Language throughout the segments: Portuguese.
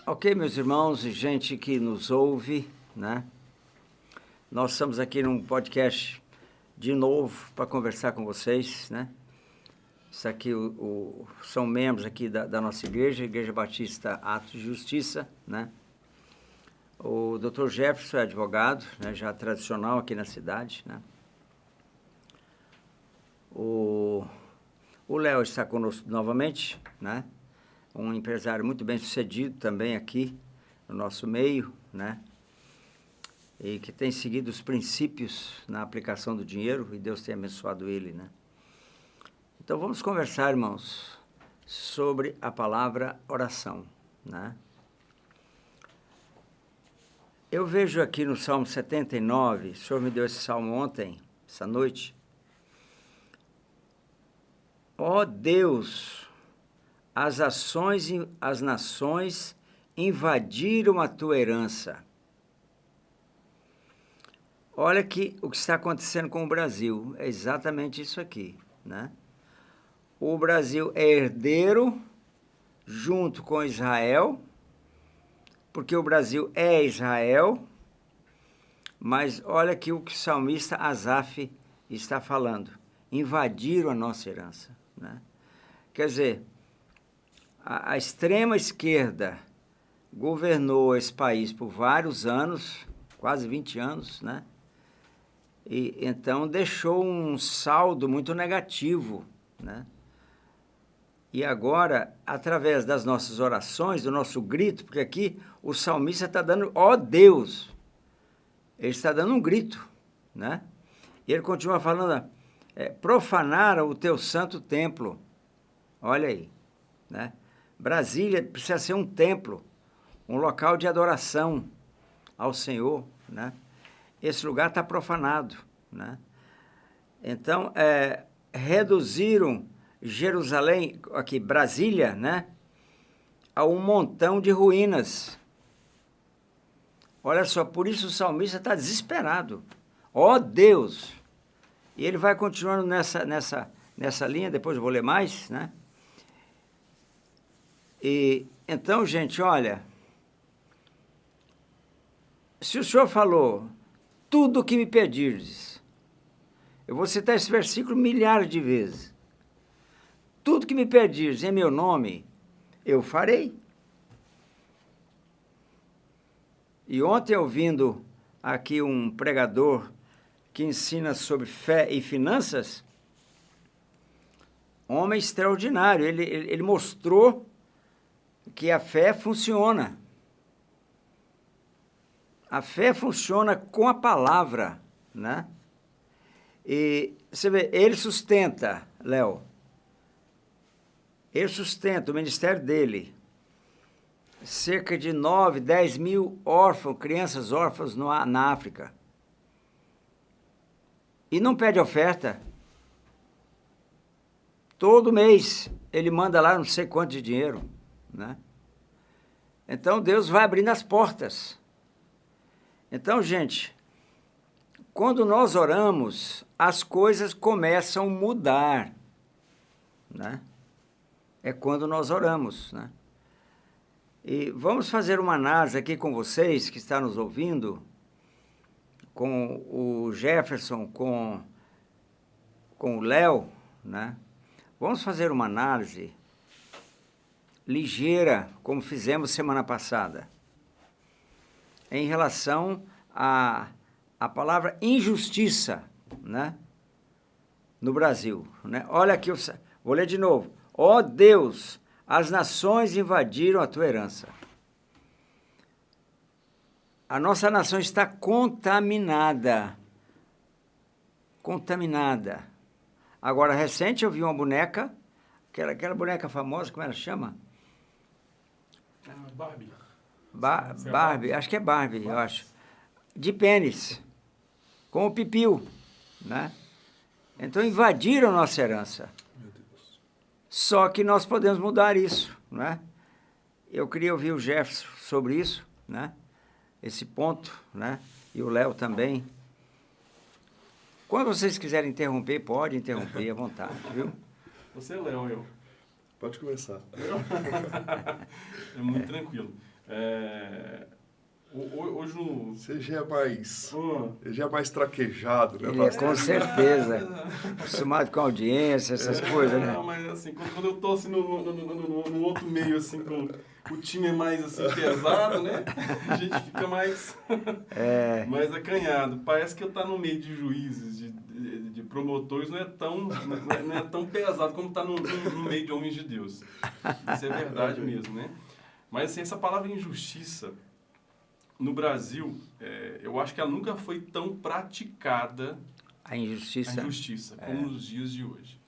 Ok, meus irmãos e gente que nos ouve, né? Nós estamos aqui num podcast de novo para conversar com vocês, né? Isso aqui são membros aqui da nossa igreja, Igreja Batista Atos de Justiça, né? O Dr. Jefferson é advogado, né? Já tradicional aqui na cidade, né? O Léo está conosco novamente, né? Um empresário muito bem sucedido também aqui no nosso meio, né? E que tem seguido os princípios na aplicação do dinheiro, e Deus tem abençoado ele, né? Então vamos conversar, irmãos, sobre a palavra oração, né? Eu vejo aqui no Salmo 79, o Senhor me deu esse salmo ontem, essa noite. Ó Deus, as nações invadiram a tua herança. Olha que o que está acontecendo com o Brasil é exatamente isso aqui, né? O Brasil é herdeiro junto com Israel, porque o Brasil é Israel, mas olha aqui o que o salmista Asaf está falando. Invadiram a nossa herança, né? Quer dizer, a extrema esquerda governou esse país por vários anos, quase 20 anos, né? E então deixou um saldo muito negativo, né? E agora, através das nossas orações, do nosso grito, porque aqui o salmista está dando, ó Deus, ele está dando um grito, né? E ele continua falando, profanaram o teu santo templo. Olha aí, né? Brasília precisa ser um templo, um local de adoração ao Senhor, né? Esse lugar está profanado, né? Então, reduziram Jerusalém, aqui, Brasília, né? A um montão de ruínas. Olha só, por isso o salmista está desesperado. Ó Deus! E ele vai continuando nessa linha, depois eu vou ler mais, né? E então, gente, olha, se o Senhor falou, tudo o que me pedirdes, eu vou citar esse versículo milhares de vezes, tudo que me pedirdes em meu nome, eu farei. E ontem, ouvindo aqui um pregador que ensina sobre fé e finanças, homem extraordinário, ele mostrou que a fé funciona. A fé funciona com a palavra, né? E você vê, ele sustenta, Léo, ele sustenta o ministério dele, cerca de 9, 10 mil órfãos, crianças órfãs na África. E não pede oferta. Todo mês ele manda lá não sei quanto de dinheiro, né? Então Deus vai abrindo as portas. Então, gente, quando nós oramos, as coisas começam a mudar, né? É quando nós oramos, né? E vamos fazer uma análise aqui com vocês que estão nos ouvindo, com o Jefferson, com o Léo, né? Vamos fazer uma análise ligeira, como fizemos semana passada, em relação à palavra injustiça, né? No Brasil, né? Olha aqui, vou ler de novo. Ó Deus, as nações invadiram a tua herança. A nossa nação está contaminada. Contaminada. Agora, recente, eu vi uma boneca, aquela boneca famosa, como ela chama? Barbie. Barbie, acho que é Barbie, eu acho. De pênis, com o pipiu, né? Então, invadiram a nossa herança. Meu Deus. Só que nós podemos mudar isso, né? Eu queria ouvir o Jefferson sobre isso, né? Esse ponto, né? E o Léo também. Quando vocês quiserem interromper, pode interromper à vontade, viu? Você é Léo, eu. Pode começar. É muito tranquilo. Hoje no... Você já é mais traquejado, né, Ele com certeza. Acostumado com audiência, essas coisas, né? Não, mas assim, quando eu tô assim no outro meio, assim, com o time é mais assim, pesado, né? A gente fica mais, mais acanhado. Parece que eu tá no meio de juízes, de promotores, não é tão pesado como tá no meio de homens de Deus. Isso é verdade mesmo, né? Mas assim, essa palavra injustiça, no Brasil, eu acho que ela nunca foi tão praticada, A injustiça. como nos dias de hoje.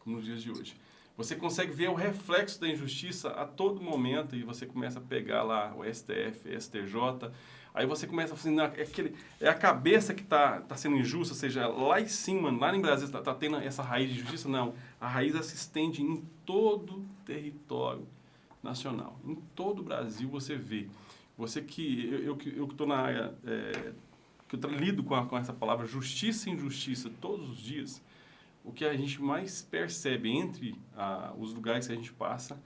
Como nos dias de hoje. Você consegue ver o reflexo da injustiça a todo momento e você começa a pegar lá o STF, STJ, aí você começa a falar assim, é a cabeça que está sendo injusta, ou seja, lá em cima, lá em Brasil está tendo essa raiz de justiça? Não, a raiz se estende em todo o território nacional. Em todo o Brasil você vê. Você eu que estou na área, que eu lido com essa palavra justiça e injustiça todos os dias, o que a gente mais percebe entre os lugares que a gente passa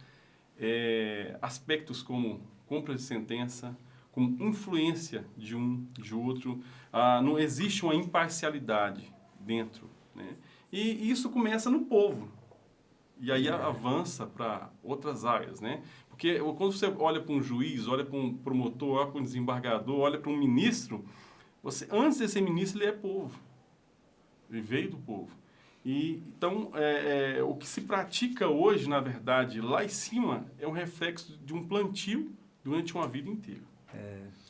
é aspectos como compra de sentença, como influência de um, de outro, não existe uma imparcialidade dentro, né? E isso começa no povo, e aí avança para outras áreas, né? Porque quando você olha para um juiz, olha para um promotor, olha para um desembargador, olha para um ministro, antes de ser ministro, ele é povo. Ele veio do povo. Então, o que se pratica hoje, na verdade, lá em cima, é um reflexo de um plantio durante uma vida inteira.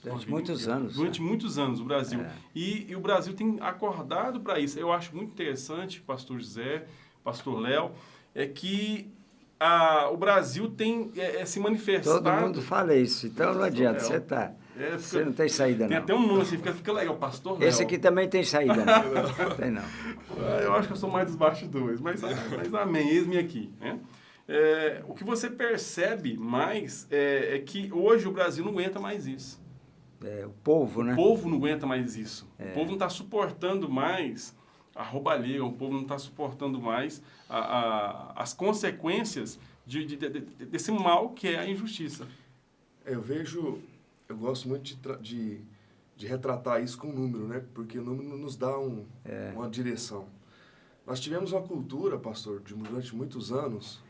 Durante muitos anos. Durante muitos anos, o Brasil. E o Brasil tem acordado para isso. Eu acho muito interessante, pastor José, pastor Léo, é que o Brasil tem se manifestado... Todo mundo fala isso, então não adianta, você não tem saída, não. Tem até um nome assim, fica legal, pastor Léo. Esse aqui também tem saída, não. Tem não. Eu acho que eu sou mais dos bastidores, mas amém, eis-me aqui, né? O que você percebe mais é que hoje o Brasil não aguenta mais isso. O povo, né? O povo não aguenta mais isso. O povo não está suportando mais a roubalheira, o povo não está suportando mais as consequências desse mal que é a injustiça. Eu gosto muito de retratar isso com número, né? Porque o número nos dá uma direção. Nós tivemos uma cultura, pastor, durante muitos anos,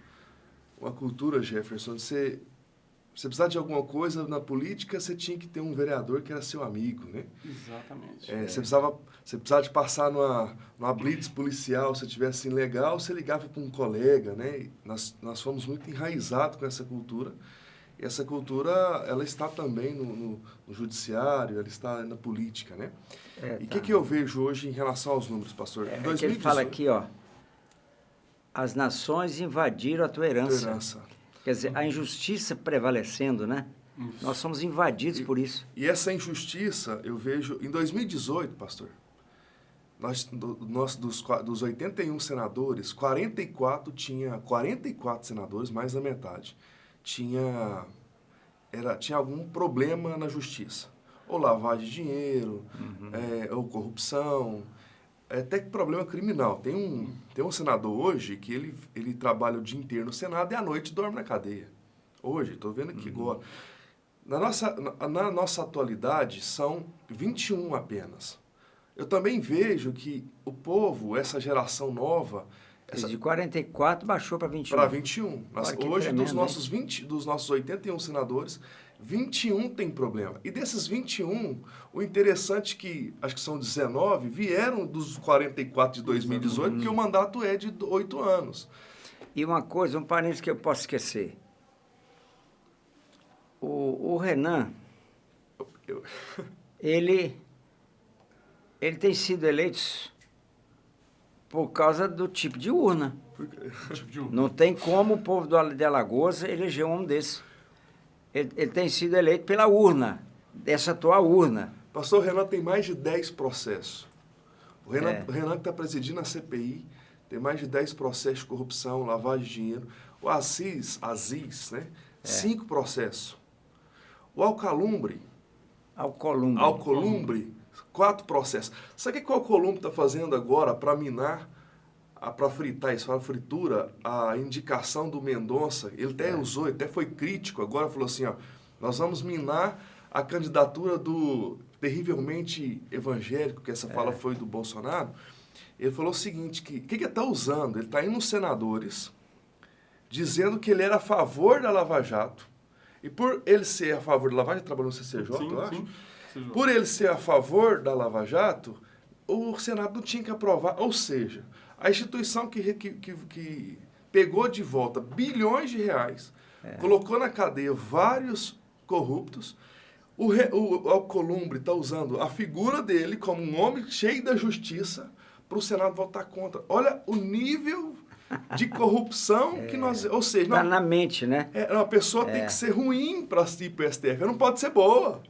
uma cultura, Jefferson, de você precisar de alguma coisa na política, você tinha que ter um vereador que era seu amigo, né? Exatamente. Você precisava de passar numa blitz policial, se tivesse legal, você ligava para um colega, né? E nós fomos muito enraizados com essa cultura. E essa cultura, ela está também no judiciário, ela está na política, né? E o que eu vejo hoje em relação aos números, pastor? É que ele fala aqui, ó, as nações invadiram a tua herança. Quer dizer, a injustiça prevalecendo, né? Isso. Nós somos invadidos por isso. E essa injustiça, eu vejo, em 2018, pastor, dos 81 senadores, 44 senadores, mais da metade, tinha algum problema na justiça. Ou lavagem de dinheiro, ou corrupção, até que problema criminal. Tem um senador hoje que ele trabalha o dia inteiro no Senado e à noite dorme na cadeia. Hoje, estou vendo aqui agora. Na nossa atualidade, são 21 apenas. Eu também vejo que o povo, essa geração nova... De 44 baixou para 21. Para 21. Hoje, dos nossos 81 senadores, 21 tem problema. E desses 21, o interessante é que, acho que são 19, vieram dos 44 de 2018, porque o mandato é de 8 anos. E uma coisa, um parênteses que eu posso esquecer. O Renan, ele tem sido eleito por causa do tipo de urna. Não tem como o povo de Alagoas eleger um desses. Ele tem sido eleito pela urna, dessa atual urna. Pastor Renan tem mais de 10 processos. O Renan que está presidindo a CPI, tem mais de 10 processos de corrupção, lavagem de dinheiro. O Aziz, né? 5 processos. O Alcolumbre, 4 processos. Sabe o que o Alcolumbre está fazendo agora para minar, para fritar, isso fala fritura, a indicação do Mendonça? Ele até usou, ele até foi crítico, agora falou assim, ó, Nós vamos minar a candidatura do terrivelmente evangélico, que essa fala foi do Bolsonaro. Ele falou o seguinte, que ele está usando? Ele está indo nos senadores, dizendo que ele era a favor da Lava Jato. E por ele ser a favor da Lava Jato, ele trabalhou no CCJ, eu acho. CCJ. Por ele ser a favor da Lava Jato, o Senado não tinha que aprovar. Ou seja, a instituição que pegou de volta bilhões de reais, colocou na cadeia vários corruptos, o Alcolumbre está usando a figura dele como um homem cheio da justiça para o Senado votar contra. Olha o nível de corrupção que nós... Ou seja, Está na mente, né? uma pessoa tem que ser ruim para ir para o STF. Ela não pode ser boa.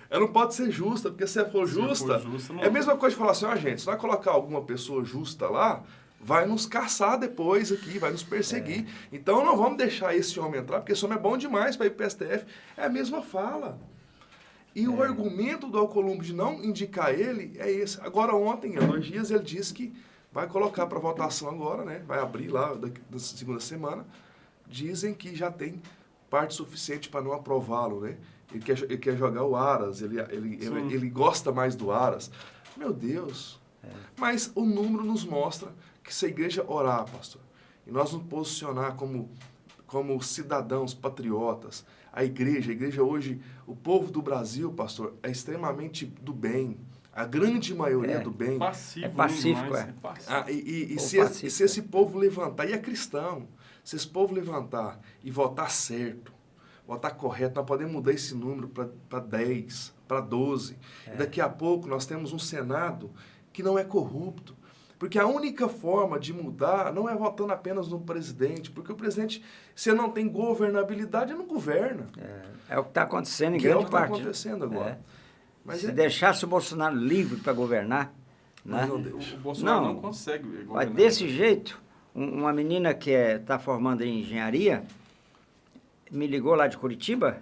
Ela não pode ser justa, porque se ela for justa... é a mesma coisa de falar assim, gente, se vai colocar alguma pessoa justa lá, vai nos caçar depois aqui, vai nos perseguir. Então não vamos deixar esse homem entrar, porque esse homem é bom demais para ir para o STF. É a mesma fala. E o argumento do Alcolumbre de não indicar ele é esse. Agora, ontem, há 2 dias, ele disse que vai colocar para votação agora, né? Vai abrir lá na segunda semana. Dizem que já tem parte suficiente para não aprová-lo, né? Ele quer jogar o Aras, ele gosta mais do Aras. Meu Deus! Mas o número nos mostra que se a igreja orar, pastor, e nós nos posicionar como cidadãos patriotas, a igreja hoje, o povo do Brasil, pastor, é extremamente do bem. A grande maioria do bem. Passivo, é pacífico, demais, é pacífico. Se esse povo levantar, e é cristão, se esse povo levantar e votar certo, votar correto, nós podemos mudar esse número para 10, para 12. E daqui a pouco nós temos um Senado que não é corrupto. Porque a única forma de mudar não é votando apenas no presidente, porque o presidente, se não tem governabilidade, ele não governa. É o que está acontecendo em Que é o grande que está parte. acontecendo agora. Mas Se deixasse o Bolsonaro livre para governar, né? O Bolsonaro não consegue Mas governar. desse jeito, uma menina que está formando em engenharia, me ligou lá de Curitiba,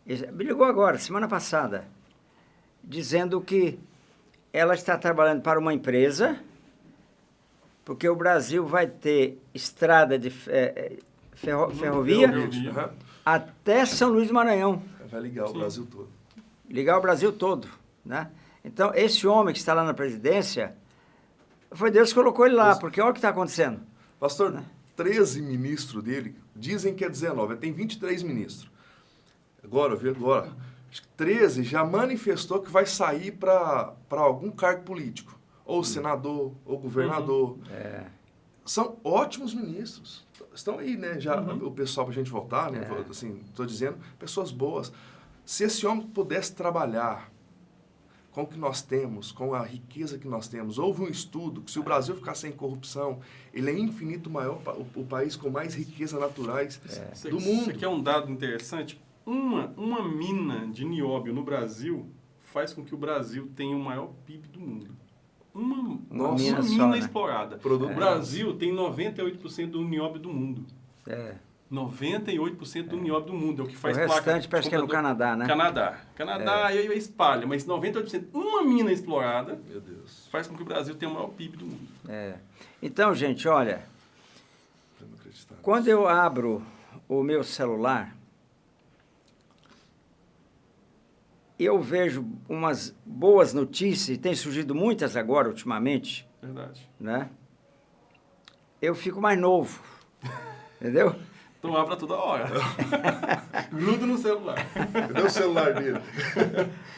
me ligou agora, semana passada, dizendo que ela está trabalhando para uma empresa, porque o Brasil vai ter estrada de ferrovia até São Luís do Maranhão. Vai ligar o Brasil todo. Ligar o Brasil todo, né? Então, esse homem que está lá na presidência, foi Deus que colocou ele lá, porque olha o que está acontecendo. Pastor, 13 ministros dele, dizem que é 19, tem 23 ministros. Agora, acho que 13 já manifestou que vai sair para algum cargo político. Ou senador, ou governador. São ótimos ministros. Estão aí, né? Já o pessoal para a gente votar, né? Assim, estou dizendo, pessoas boas. Se esse homem pudesse trabalhar com o que nós temos, com a riqueza que nós temos, houve um estudo que se o Brasil ficar sem corrupção, ele é infinito maior, o país com mais riquezas naturais do mundo. Isso aqui é um dado interessante. Uma mina de nióbio no Brasil faz com que o Brasil tenha o maior PIB do mundo. Uma mina só, né? explorada. O Brasil tem 98% do nióbio do mundo. 98% do nióbio do mundo. É o que faz o restante parece que é no Canadá, né? Canadá aí espalha, mas 98%. Uma mina explorada, Meu Deus, faz com que o Brasil tenha o maior PIB do mundo. Então, gente, olha, quando eu abro o meu celular, eu vejo umas boas notícias, e tem surgido muitas agora, ultimamente. Verdade. Né? Eu fico mais novo, entendeu? Então abra toda hora. Gruda no celular. Cadê o celular dele?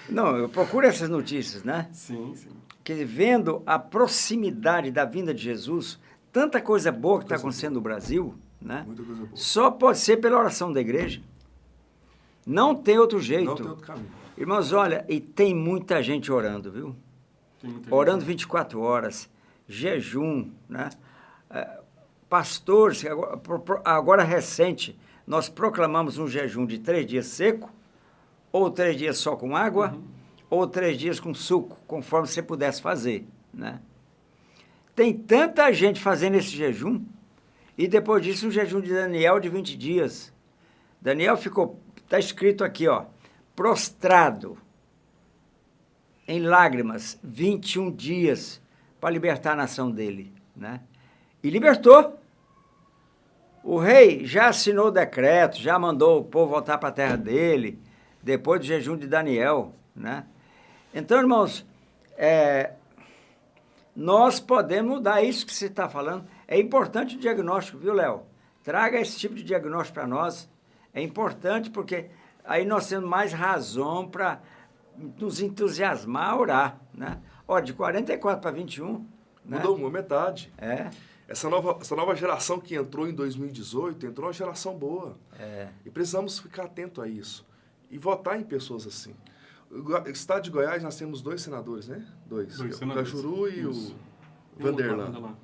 Não, eu procuro essas notícias, né? Sim. Que vendo a proximidade da vinda de Jesus, tanta coisa boa que está acontecendo no Brasil, né? Muita coisa boa. Só pode ser pela oração da igreja. Não tem outro jeito. Não tem outro caminho. Irmãos, olha, e tem muita gente orando, viu? Orando 24 horas, jejum, né? Pastores, agora recente, nós proclamamos um jejum de 3 dias seco, ou 3 dias só com água, ou 3 dias com suco, conforme você pudesse fazer, né? Tem tanta gente fazendo esse jejum, e depois disso um jejum de Daniel de 20 dias. Daniel está escrito aqui, ó, prostrado, em lágrimas, 21 dias, para libertar a nação dele, né? E libertou. O rei já assinou o decreto, já mandou o povo voltar para a terra dele, depois do jejum de Daniel, né? Então, irmãos, nós podemos mudar isso que você está falando. É importante o diagnóstico, viu, Léo? Traga esse tipo de diagnóstico para nós. É importante porque aí nós temos mais razão para nos entusiasmar a orar, né? Ó, de 44 para 21, né? Mudou uma metade. É. Essa nova geração que entrou em 2018, entrou uma geração boa. E precisamos ficar atento a isso. E votar em pessoas assim. No estado de Goiás, nós temos 2 senadores, né? Dois senadores. O Cajuru e Isso. o Vanderlan.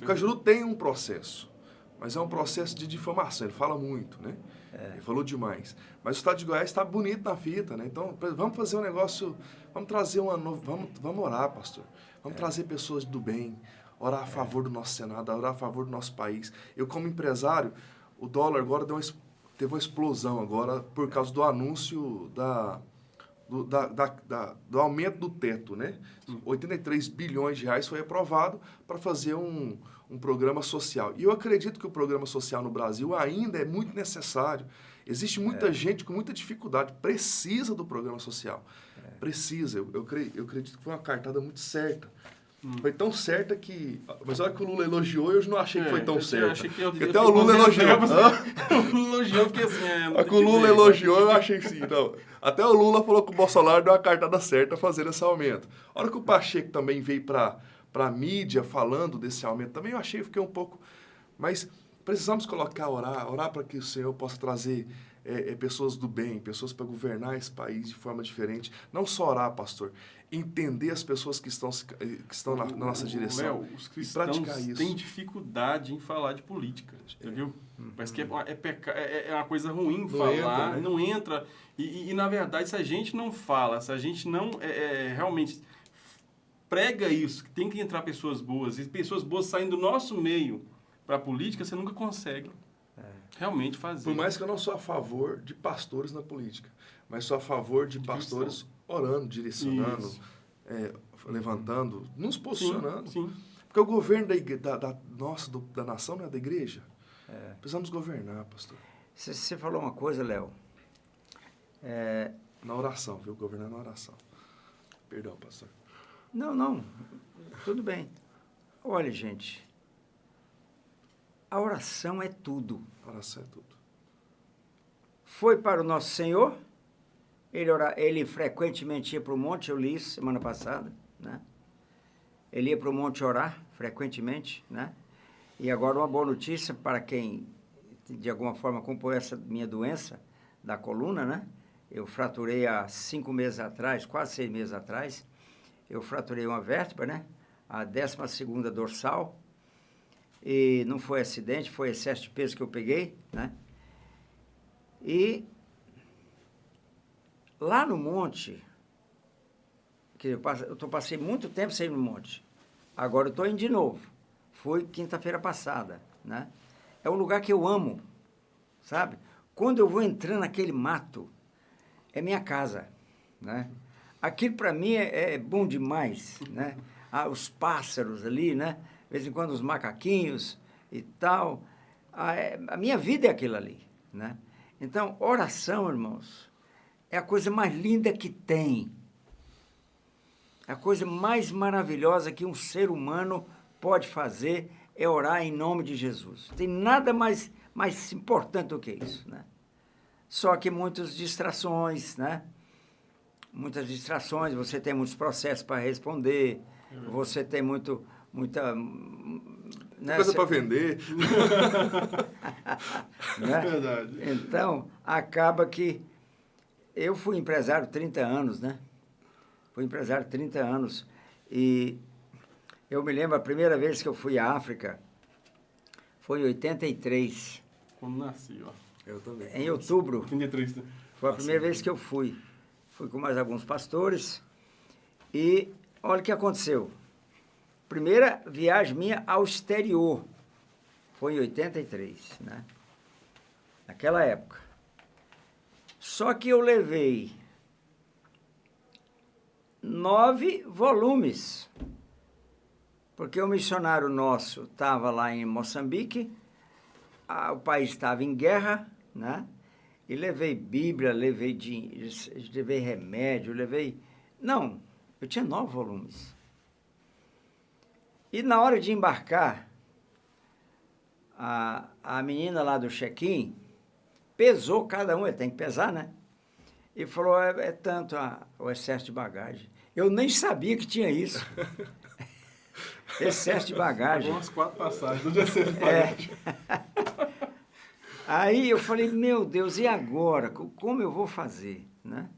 O Cajuru tem um processo, mas é um processo de difamação. Ele fala muito, né? Ele falou demais. Mas o estado de Goiás está bonito na fita, né? Então, vamos fazer um negócio, vamos trazer vamos orar, pastor. Vamos trazer pessoas do bem, orar a favor do nosso Senado, orar a favor do nosso país. Eu, como empresário, o dólar agora teve uma explosão agora por causa do anúncio do aumento do teto, né? 83 bilhões de reais foi aprovado para fazer um programa social. E eu acredito que o programa social no Brasil ainda é muito necessário. Existe muita gente com muita dificuldade, precisa do programa social. Precisa. Eu acredito que foi uma cartada muito certa. Foi tão certa que... Mas olha que o Lula elogiou e eu não achei que foi tão certa. Porque até o Lula elogiou. O Lula elogiou, porque assim... Olha que o Lula elogiou, eu achei que sim. Então, até o Lula falou que o Bolsonaro deu uma cartada certa fazendo esse aumento. A hora que o Pacheco também veio para a mídia falando desse aumento também, eu fiquei um pouco... Mas precisamos orar para que o Senhor possa trazer pessoas do bem, pessoas para governar esse país de forma diferente. Não só orar, pastor, entender as pessoas que estão na nossa direção. Léo, os cristãos têm dificuldade em falar de política, viu? Parece que é uma coisa ruim falar, não entra. E, na verdade, se a gente não fala, se a gente não realmente prega isso, que tem que entrar pessoas boas, e pessoas boas saindo do nosso meio para a política, você nunca consegue realmente fazer. Por mais que eu não sou a favor de pastores na política, mas sou a favor de pastores orando, direcionando, levantando, nos posicionando. Sim. Porque o governo da nação não é da igreja. Precisamos governar, pastor. Você falou uma coisa, Léo. Na oração, viu? Governar na oração. Perdão, pastor. Não. Tudo bem. Olha, gente. A oração é tudo. A oração é tudo. Foi para o nosso Senhor. Ele frequentemente ia para o monte, eu li isso semana passada, né? Ele ia para o monte orar, frequentemente, né? E agora uma boa notícia para quem, de alguma forma, acompanhou essa minha doença da coluna, né? Eu fraturei há 5 meses atrás, quase 6 meses atrás, eu fraturei uma vértebra, né? A 12ª dorsal, e não foi acidente, foi excesso de peso que eu peguei, né? E lá no monte, que eu passei muito tempo sem ir no monte, agora eu estou indo de novo. Fui quinta-feira passada, né? É um lugar que eu amo, sabe? Quando eu vou entrando naquele mato, é minha casa, né? Aquilo para mim é bom demais, né? Os pássaros ali, né? De vez em quando os macaquinhos e tal. A minha vida é aquilo ali, né? Então, oração, irmãos, é a coisa mais linda que tem. É a coisa mais maravilhosa que um ser humano pode fazer é orar em nome de Jesus. Não tem nada mais importante do que isso, né? Só que muitas distrações, né? Muitas distrações, você tem muitos processos para responder, você tem muita... Né? Coisa para vender. Né? Verdade. Então, acaba que eu fui empresário 30 anos, né? Fui empresário 30 anos. E eu me lembro, a primeira vez que eu fui à África foi em 83. Quando nasci, ó. Eu também. Em outubro. 83, né? Foi a primeira vez que eu fui. Fui com mais alguns pastores. E olha o que aconteceu. Primeira viagem minha ao exterior. Foi em 83, né? Naquela época. Só que eu levei 9 volumes. Porque o missionário nosso estava lá em Moçambique, o país estava em guerra, né? E levei Bíblia, levei remédio, levei... Não, eu tinha 9 volumes. E na hora de embarcar, a menina lá do check-in pesou cada um, ele tem que pesar, né? E falou, é tanto o excesso de bagagem. Eu nem sabia que tinha isso. Excesso de bagagem. Umas 4 passagens do excesso de bagagem. Aí eu falei, meu Deus, e agora? Como eu vou fazer, né?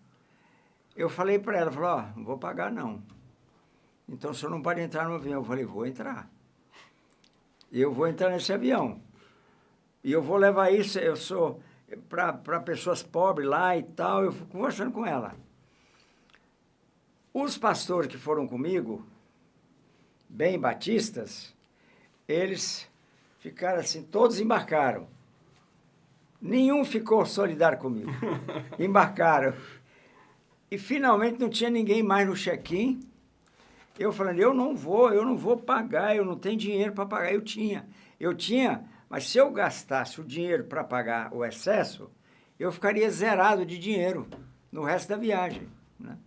Eu falei para ela, falou, não vou pagar não. Então o senhor não pode entrar no avião. Eu falei, vou entrar. Eu vou entrar nesse avião. E eu vou levar isso, eu sou para pessoas pobres lá e tal, eu fui conversando com ela. Os pastores que foram comigo, bem batistas, eles ficaram assim, todos embarcaram. Nenhum ficou solidário comigo. Embarcaram. E finalmente não tinha ninguém mais no check-in. Eu falando, eu não vou pagar, eu não tenho dinheiro para pagar. Eu tinha, mas se eu gastasse o dinheiro para pagar o excesso, eu ficaria zerado de dinheiro no resto da viagem, né?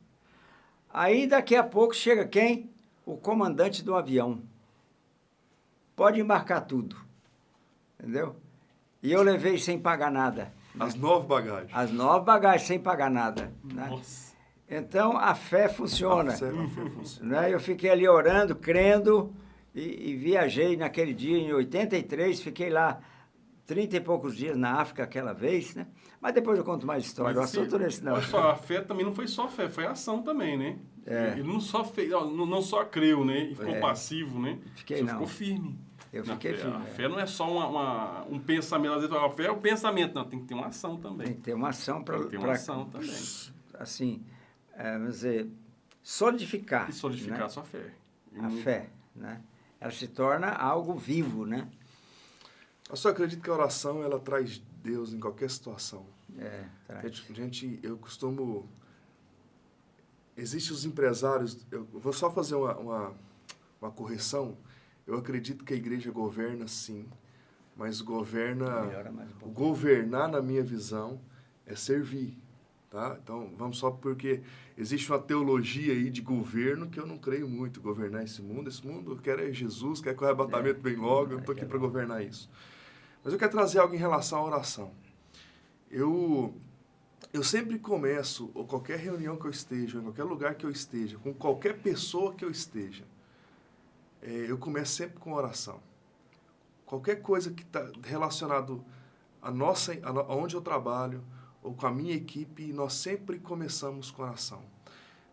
Aí daqui a pouco chega quem? O comandante do avião. Pode embarcar tudo, entendeu? E eu levei sem pagar nada. As 9 bagagens. As 9 bagagens sem pagar nada, né? Nossa. Então, a fé funciona. A fé funciona. Né? Eu fiquei ali orando, crendo, e viajei naquele dia, em 83, fiquei lá 30 e poucos dias na África aquela vez, né? Mas depois eu conto mais história, o assunto não é esse não. Olha só, a fé também não foi só fé, foi ação também, né? Ele não só fez, não só creu, né? E ficou passivo, né? Fiquei Você não. ficou firme. Eu Na fiquei fé. firme. A fé não é só um pensamento, às vezes a fé é o pensamento, não, tem que ter uma ação também. Tem que ter uma ação para... Tem que ter uma ação também. Assim, vamos dizer, solidificar. E solidificar né? a sua fé. A fé, né? Ela se torna algo vivo, né? Eu só acredito que a oração, ela traz Deus em qualquer situação. Traz. Gente, eu costumo... Existem os empresários... Eu vou só fazer uma correção. Eu acredito que a igreja governa, sim. Mas governar, na minha visão, é servir. Tá? Então, vamos só porque existe uma teologia aí de governo que eu não creio muito governar esse mundo. Esse mundo eu quero é Jesus, quer que o arrebatamento venha logo, eu não estou aqui para governar isso. Mas eu quero trazer algo em relação à oração. Eu sempre começo, ou qualquer reunião que eu esteja, em qualquer lugar que eu esteja, com qualquer pessoa que eu esteja, eu começo sempre com oração. Qualquer coisa que está relacionado aonde eu trabalho, ou com a minha equipe, nós sempre começamos com oração.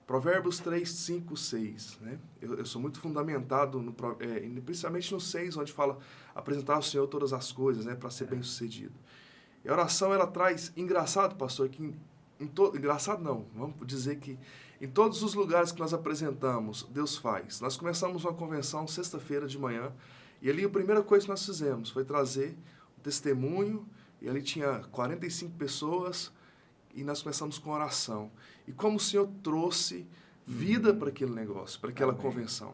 Provérbios 3, 5, 6. Né? Eu sou muito fundamentado, principalmente no 6, onde fala apresentar ao Senhor todas as coisas, né, para ser bem-sucedido. E a oração, ela traz... Engraçado, pastor, que engraçado não, vamos dizer que em todos os lugares que nós apresentamos, Deus faz. Nós começamos uma convenção sexta-feira de manhã, e ali a primeira coisa que nós fizemos foi trazer o testemunho, e ali tinha 45 pessoas, e nós começamos com oração. E como o Senhor trouxe vida para aquele negócio, para aquela convenção.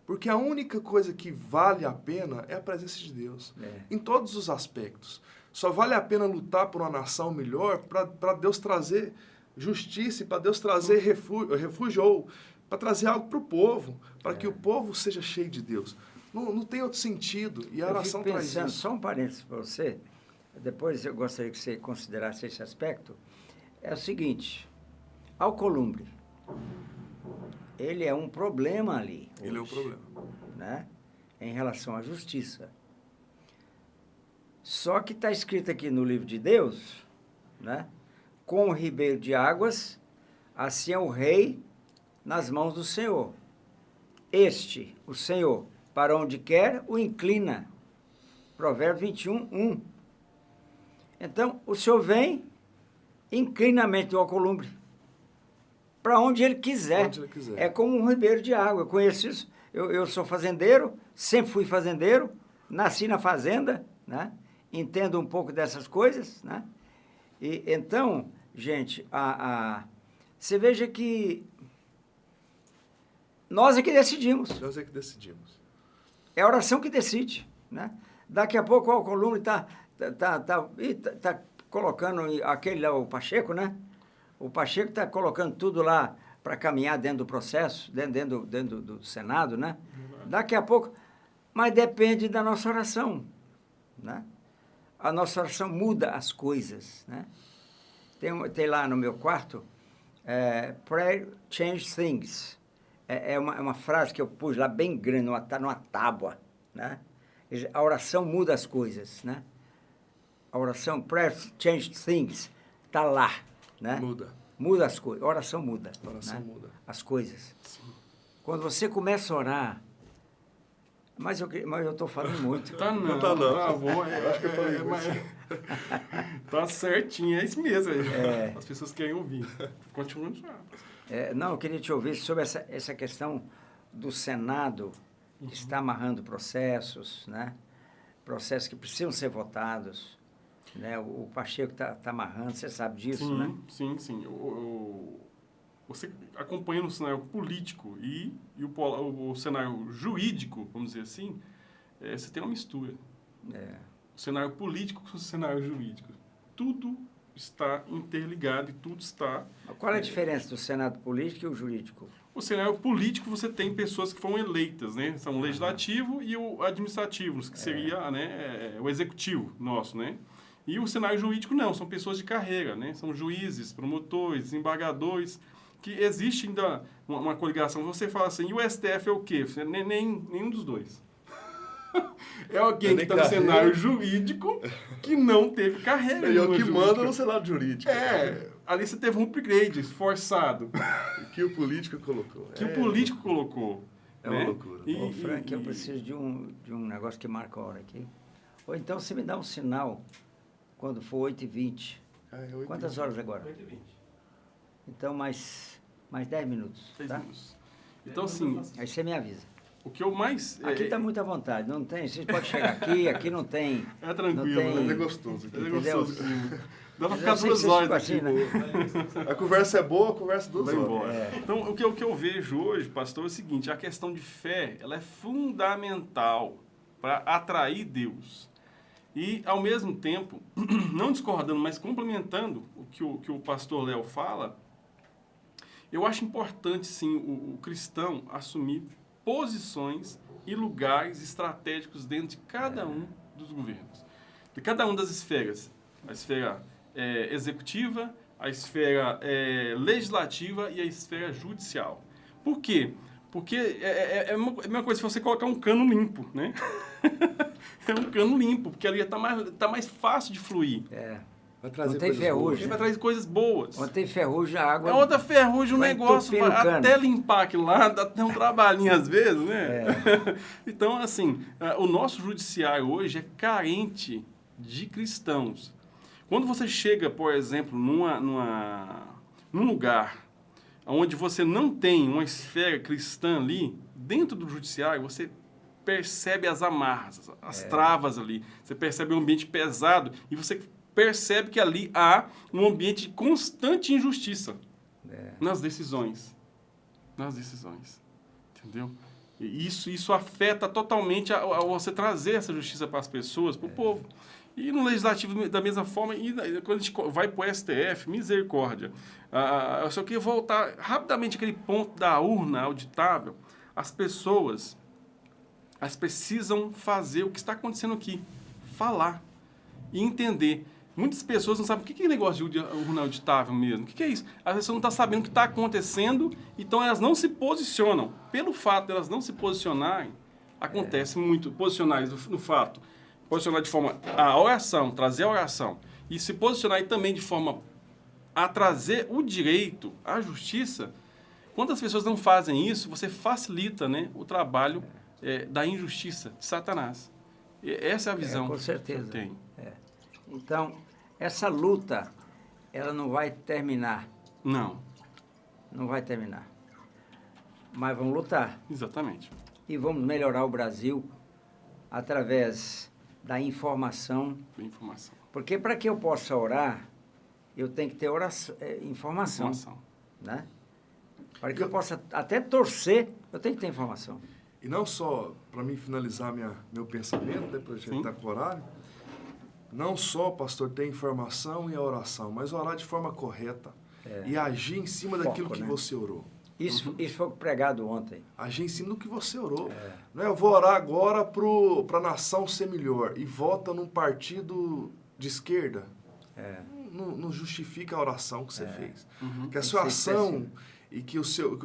Porque a única coisa que vale a pena é a presença de Deus, em todos os aspectos. Só vale a pena lutar por uma nação melhor para Deus trazer justiça, para Deus trazer refúgio, ou para trazer algo para o povo, para que o povo seja cheio de Deus. Não tem outro sentido, e a oração traz isso. Só um parênteses para você, depois eu gostaria que você considerasse esse aspecto. É o seguinte, Alcolumbre, ele é um problema ali. Hoje, Ele é um problema. Né? Em relação à justiça. Só que está escrito aqui no livro de Deus, né? Com o ribeiro de águas, assim é o rei nas mãos do Senhor. Este, o Senhor, para onde quer, o inclina. Provérbios 21, 1. Então, o Senhor vem, inclina a mente do Alcolumbre para onde ele quiser. Onde ele quiser. É como um ribeiro de água. Eu conheço isso. Eu sou fazendeiro, sempre fui fazendeiro, nasci na fazenda, né? Entendo um pouco dessas coisas, né? E, então, gente, você veja que nós é que decidimos. Nós é que decidimos. É a oração que decide, né? Daqui a pouco o Alcolumbre está tá colocando aquele lá, o Pacheco, né? O Pacheco está colocando tudo lá para caminhar dentro do processo, dentro do Senado, né? Daqui a pouco, mas depende da nossa oração, né? A nossa oração muda as coisas, né? Tem lá no meu quarto, Prayer Change Things. É uma frase que eu pus lá bem grande, numa tábua, né? A oração muda as coisas, né? A oração, Prayer Change Things, está lá, né? Muda as coisas, a oração muda. A oração muda. As coisas. Sim. Quando você começa a orar, mas eu estou falando muito. Tá não. Tá não. Tá bom. Eu acho que eu falei muito. Tá certinho, é isso mesmo. As pessoas querem ouvir. Continua já. Não, eu queria te ouvir sobre essa questão do Senado, que está amarrando processos, né? Processos que precisam ser votados. Né? O Pacheco está amarrando, você sabe disso, sim, né? Sim. Você acompanhando o cenário político e o cenário jurídico, vamos dizer assim, você tem uma mistura. O cenário político com o cenário jurídico. Tudo está interligado e tudo está... Qual é a diferença do Senado político e o jurídico? O cenário político, você tem pessoas que foram eleitas, né? São o legislativo e o administrativo, que seria né, o executivo nosso, né? E o cenário jurídico não, são pessoas de carreira, né? São juízes, promotores, desembargadores, que existe ainda uma coligação. Você fala assim, e o STF é o quê? Nenhum dos dois. É alguém que está no cenário jurídico que não teve carreira. E é o que manda no cenário jurídico. Ali você teve um upgrade forçado. Que o político colocou. Que o político colocou. É né? uma loucura. Ô, Frank, eu preciso de um negócio que marca a hora aqui. Ou então você me dá um sinal quando for 8h20. Quantas horas agora? 8h20. Então, mais 10 minutos, 10 tá? minutos. Então, assim, Aí você me avisa. o que eu mais... Aqui está muito à vontade, não tem... Você pode chegar aqui não tem... É tranquilo, não tem, É gostoso. É gostoso. Dá pra Eu ficar sei 2 que horas vocês aqui. ficam assim, né? A conversa é boa, a conversa 2 Vai horas. embora. Então, o que eu vejo hoje, pastor, é o seguinte, a questão de fé, ela é fundamental para atrair Deus. E, ao mesmo tempo, não discordando, mas complementando o que o pastor Léo fala, eu acho importante, sim, o cristão assumir posições e lugares estratégicos dentro de cada um dos governos. De cada uma das esferas. A esfera executiva, a esfera legislativa e a esfera judicial. Por quê? Porque é a mesma coisa se você colocar um cano limpo, né? É um cano limpo, porque ali tá mais fácil de fluir. Vai trazer Não tem coisas ferrugem. boas. Ele vai trazer coisas boas. Quando tem ferrugem, a água... É outra ferrugem, um vai negócio, entupir no cano. até limpar aquilo lá, dá até um trabalhinho às vezes, né? Então, assim, o nosso judiciário hoje é carente de cristãos. Quando você chega, por exemplo, num lugar onde você não tem uma esfera cristã ali, dentro do judiciário, você percebe as amarras, as travas ali. Você percebe um ambiente pesado e você percebe que ali há um ambiente de constante injustiça nas decisões. Nas decisões. Entendeu? E isso afeta totalmente a você trazer essa justiça para as pessoas, para o povo. E no legislativo, da mesma forma, e quando a gente vai para o STF, misericórdia. Eu só queria voltar rapidamente àquele ponto da urna auditável. As pessoas, elas precisam fazer o que está acontecendo aqui. Falar e entender. Muitas pessoas não sabem o que é negócio de urna auditável mesmo. O que é isso? As pessoas não estão sabendo o que está acontecendo, então elas não se posicionam. Pelo fato de elas não se posicionarem, acontece muito. Posicionar no fato. Posicionar de forma a oração, trazer a oração. E se posicionar também de forma a trazer o direito, a justiça. Quando as pessoas não fazem isso, você facilita, né, o trabalho da injustiça de Satanás. E essa é a visão com certeza. que eu tenho. Então, essa luta, ela não vai terminar. Não. Não vai terminar. Mas vamos lutar. Exatamente. E vamos melhorar o Brasil através da informação. Da informação. Porque para que eu possa orar, eu tenho que ter informação. Né? Para que eu possa até torcer, eu tenho que ter informação. E não só, para mim finalizar meu pensamento, né, para a gente estar com o horário, não só, pastor, ter informação e a oração, mas orar de forma correta e agir em cima Foco, daquilo que né? você orou. Isso foi pregado ontem. Agir em cima do que você orou. Não é, eu vou orar agora para a nação ser melhor e vota num partido de esquerda. Não justifica a oração que você fez. Que a sua ação e que o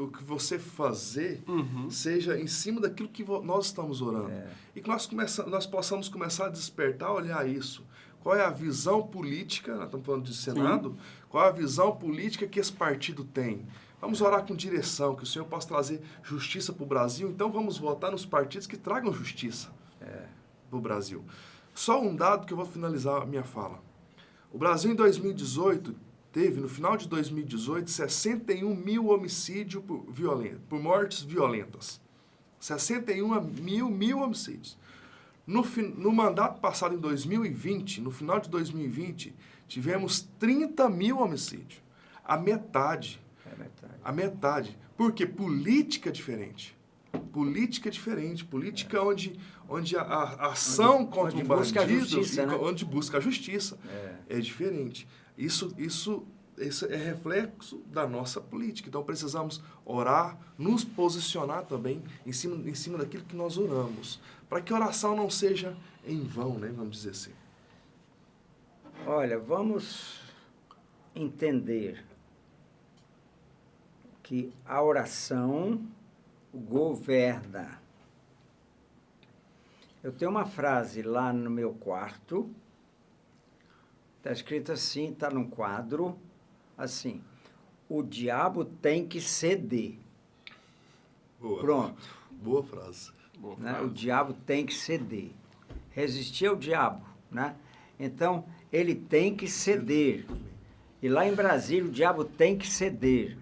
que você fazer seja em cima daquilo que nós estamos orando. E que nós possamos começar a despertar, olhar isso. Qual é a visão política, nós estamos falando de Senado, qual é a visão política que esse partido tem? Vamos orar com direção, que o Senhor possa trazer justiça para o Brasil, então vamos votar nos partidos que tragam justiça para o Brasil. Só um dado que eu vou finalizar a minha fala. O Brasil, em 2018, teve, no final de 2018, 61 mil homicídios por mortes violentas. 61 mil homicídios. No mandato passado, em 2020, no final de 2020, tivemos 30 mil homicídios. A metade. A metade. Por quê? Política diferente. Política diferente. Política onde a ação contra o bandido, onde busca a justiça, é diferente. Isso é reflexo da nossa política. Então, precisamos orar, nos posicionar também em cima daquilo que nós oramos, para que a oração não seja em vão, né? Vamos dizer assim. Olha, vamos entender que a oração governa. Eu tenho uma frase lá no meu quarto, está escrito assim, está num quadro, assim: o diabo tem que ceder. Boa. Pronto. Boa frase. Né? O diabo tem que ceder. Resistir ao diabo, né? Então, ele tem que ceder. E lá em Brasília, o diabo tem que ceder.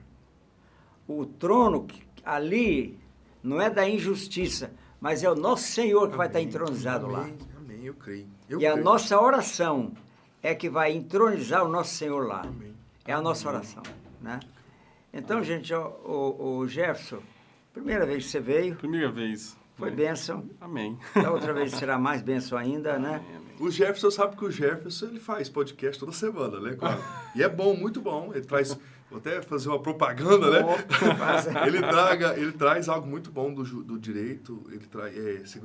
O trono ali não é da injustiça, mas é o nosso Senhor que vai estar entronizado lá. Amém, eu creio. E a nossa oração é que vai entronizar o nosso Senhor lá. Amém. É a nossa oração, né? Então, gente, o Jefferson, primeira vez que você veio, Primeira vez. foi bênção. Amém. Da outra vez será mais bênção ainda, né? O Jefferson sabe que o Jefferson ele faz podcast toda semana, né? Claro. E é bom, muito bom. Ele traz, vou até fazer uma propaganda, né? Ele traz algo muito bom do direito, ele traz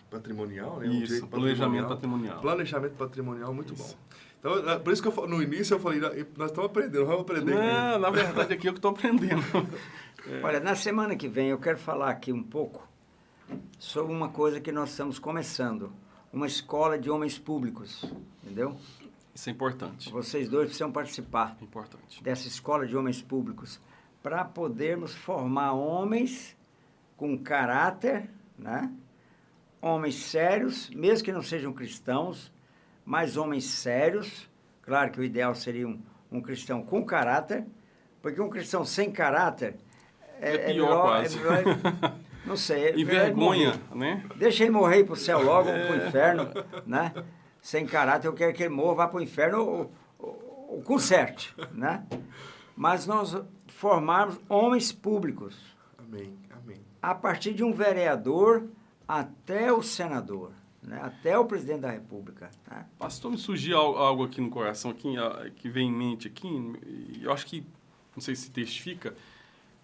patrimonial, né? Isso, planejamento patrimonial. Planejamento patrimonial, muito bom. Então, por isso que no início eu falei, nós estamos aprendendo, vamos aprender. Não, na verdade aqui é o que estou aprendendo. Olha, na semana que vem eu quero falar aqui um pouco sobre uma coisa que nós estamos começando. Uma escola de homens públicos, entendeu? Isso é importante. Vocês dois precisam participar É importante. dessa escola de homens públicos para podermos formar homens com caráter, né? Homens sérios, mesmo que não sejam cristãos, mas homens sérios. Claro que o ideal seria um cristão com caráter, porque um cristão sem caráter É pior quase. Não sei. E vergonha, né? Deixa ele morrer para o céu logo, ou para o inferno, né? Sem caráter, eu quero que ele morra, vá para o inferno ou conserte, né? Mas nós formarmos homens públicos. Amém, amém. A partir de um vereador até o senador, né? Até o presidente da República. Né? Pastor, me surgiu algo aqui no coração, aqui, que vem em mente aqui, e eu acho que, não sei se testifica,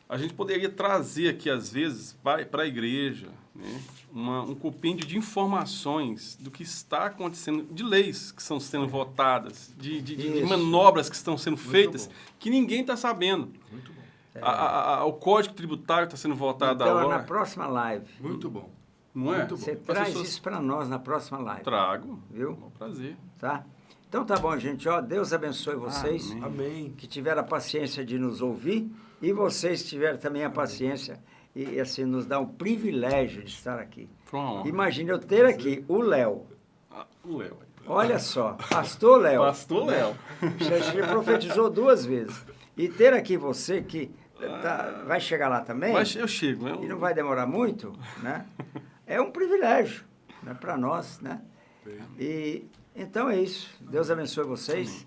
a gente poderia trazer aqui, às vezes, para a igreja, né, um compêndio de informações do que está acontecendo, de leis que estão sendo votadas, de manobras que estão sendo feitas, que ninguém está sabendo. Muito bom. O Código Tributário está sendo votado Então, agora. na próxima live, Muito bom. Não é? Muito bom. você traz isso para nós na próxima live. Trago. Viu? Com prazer. Tá? Então tá bom, gente. Ó, Deus abençoe vocês. Amém. Amém. Que tiveram a paciência de nos ouvir e vocês tiveram também a paciência e assim nos dá o privilégio de estar aqui. Foi uma honra. Imagine eu ter aqui o Léo. O Léo. Olha só, Pastor Léo. Pastor Léo. Ele profetizou 2 vezes. E ter aqui você que vai chegar lá também. Mas eu chego, né? E não vai demorar muito, né? É um privilégio, né, para nós, né? E então é isso. Deus abençoe vocês.